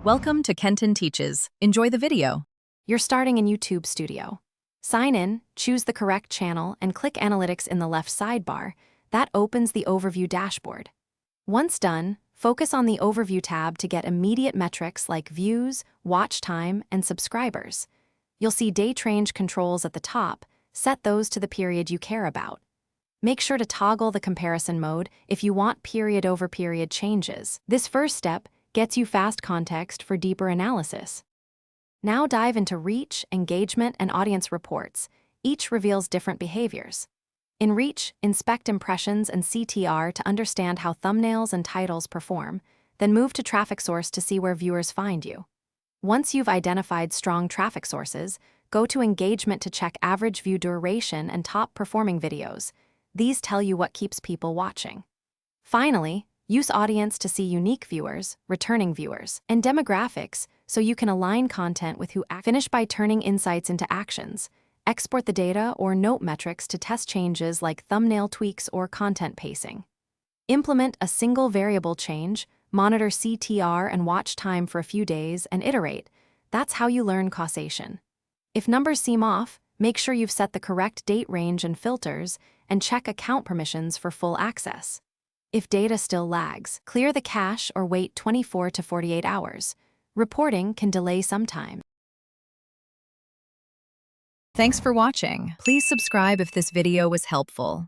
Welcome to Kenton Teaches. Enjoy the video. You're starting in YouTube Studio. Sign in, choose the correct channel, and click Analytics in the left sidebar. That opens the Overview dashboard. Once done, focus on the Overview tab to get immediate metrics like views, watch time, and subscribers. You'll see date range controls at the top. Set those to the period you care about. Make sure to toggle the comparison mode if you want period-over-period changes. This first step gets you fast context for deeper analysis. Now dive into reach, engagement, and audience reports. Each reveals different behaviors. In reach, inspect impressions and CTR to understand how thumbnails and titles perform, then move to traffic source to see where viewers find you. Once you've identified strong traffic sources, go to engagement to check average view duration and top performing videos. These tell you what keeps people watching. Finally, use audience to see unique viewers, returning viewers, and demographics so you can align content with who acts. Finish by turning insights into actions. Export the data or note metrics to test changes like thumbnail tweaks or content pacing. Implement a single variable change, monitor CTR and watch time for a few days, and iterate. That's how you learn causation. If numbers seem off, make sure you've set the correct date range and filters, and check account permissions for full access. If data still lags, clear the cache or wait 24 to 48 hours. Reporting can delay sometimes. Thanks for watching. Please subscribe if this video was helpful.